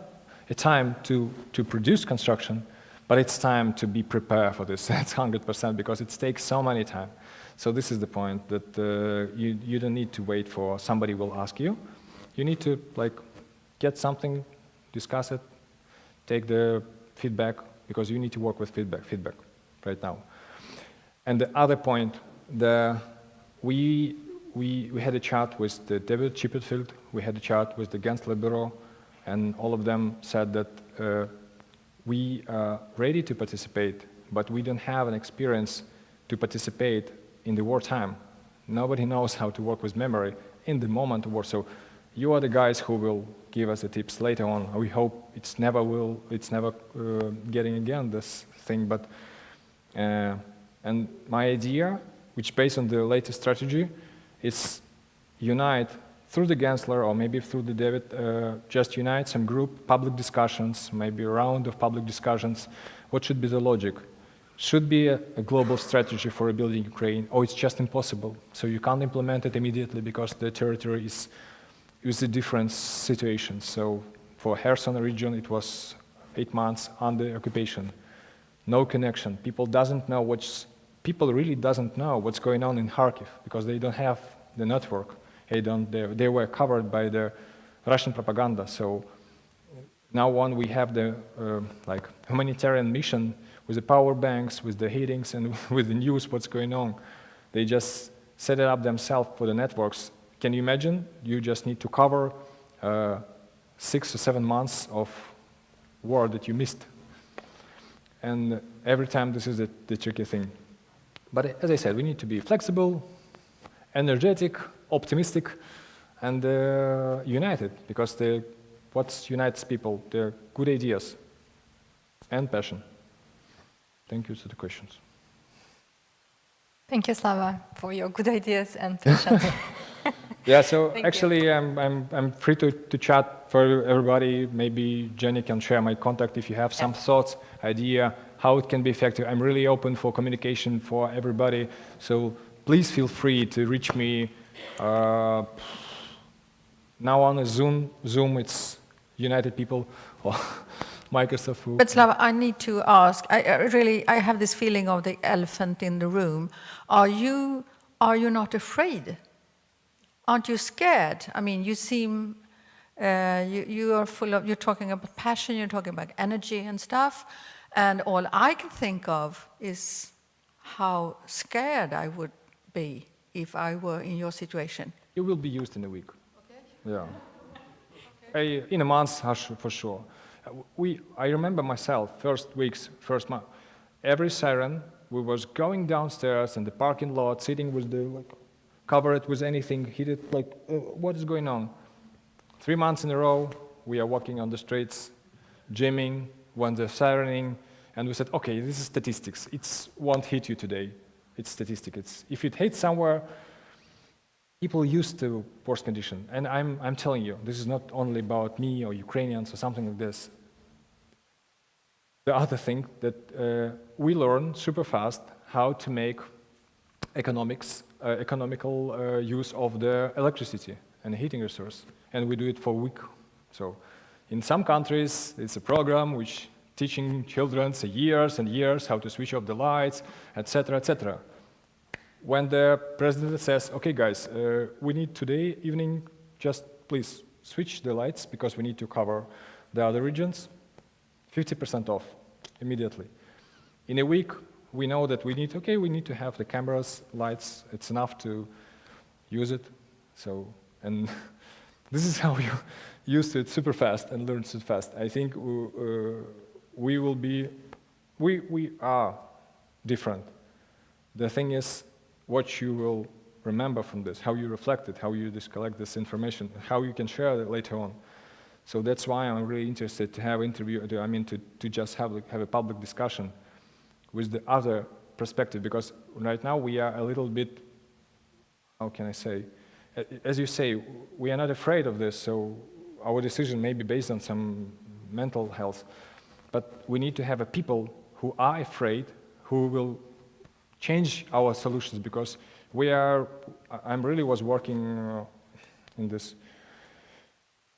a time to produce construction, but it's time to be prepared for this. That's 100% because it takes so many time. So this is the point that you don't need to wait for somebody will ask you. You need to get something, discuss it, take the feedback, because you need to work with feedback right now. And the other point, we had a chat with the David Chipperfield, we had a chat with the Gensler Bureau, and all of them said that we are ready to participate, but we don't have an experience to participate in the wartime. Nobody knows how to work with memory in the moment of war. So you are the guys who will give us the tips later on. We hope it's never getting again this thing. But and my idea, which based on the latest strategy, is unite through the Gensler or maybe through the David, just unite some group, public discussions, maybe a round of public discussions. What should be the logic? Should be a global strategy for rebuilding Ukraine, or it's just impossible. So you can't implement it immediately because the territory is a different situation. So for Kherson region, it was 8 months under occupation. No connection. People really doesn't know what's going on in Kharkiv because they don't have the network. They were covered by the Russian propaganda. So now we have the humanitarian mission with the power banks, with the heatings, and with the news what's going on. They just set it up themselves for the networks. Can you imagine? You just need to cover 6 or 7 months of war that you missed. And every time this is the tricky thing. But as I said, we need to be flexible, energetic, optimistic, and united, because what unites people? They're good ideas and passion. Thank you for the questions. Thank you, Slava, for your good ideas and passion. Yeah, so Thank actually I'm free to chat for everybody. Maybe Jenny can share my contact if you have some thoughts, idea, how it can be effective. I'm really open for communication for everybody. So please feel free to reach me. Now on Zoom it's United People or Microsoft. But Slava, I need to ask, I have this feeling of the elephant in the room. Are you not afraid? Aren't you scared? I mean, you seem, you are full of, you're talking about passion, you're talking about energy and stuff, and all I can think of is how scared I would be if I were in your situation. It will be used in a week. Okay. Yeah. Okay. In a month, for sure. I remember myself, first month, every siren we was going downstairs in the parking lot, sitting with the, like, cover it with anything, hit it, like, what is going on? 3 months in a row, we are walking on the streets, gymming, when they're sirening, and we said, okay, this is statistics. It won't hit you today. It's statistics. If it hits somewhere, people used to worse condition. And I'm telling you, this is not only about me or Ukrainians or something like this. The other thing that we learn super fast how to make economical use of the electricity and heating resource. And we do it for a week. So in some countries, it's a program which teaching children for years and years how to switch off the lights, etc., etc. When the president says, okay, guys, we need today evening, just please switch the lights because we need to cover the other regions, 50% off immediately. In a week, we know that we need to have the cameras, lights, it's enough to use it. So, and this is how you use it super fast and learn super fast. I think we are different. The thing is, what you will remember from this, how you reflect it, how you just collect this information, how you can share it later on. So that's why I'm really interested to have to just have a public discussion with the other perspective, because right now we are a little bit, how can I say, as you say, we are not afraid of this, so our decision may be based on some mental health, but we need to have a people who are afraid, who will change our solutions, because I really was working in this,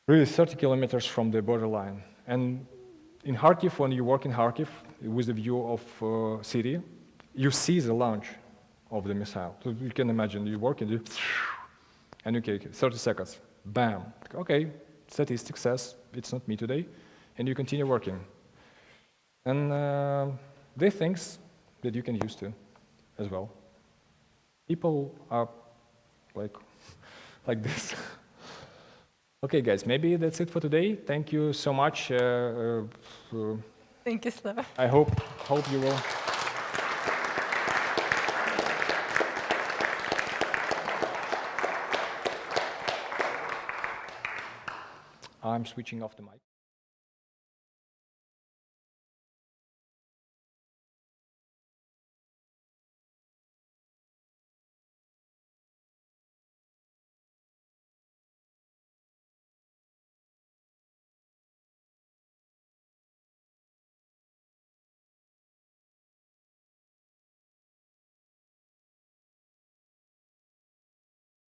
really 30 kilometers from the borderline. And in Kharkiv, when you work in Kharkiv with a view of city, you see the launch of the missile. So you can imagine, you work and okay, 30 seconds, bam. Okay, statistics says it's not me today, and you continue working. And there are things that you can use too, as well. People are like this. Okay, guys, maybe that's it for today. Thank you so much. Thank you, Slava. I hope you will. I'm switching off the mic.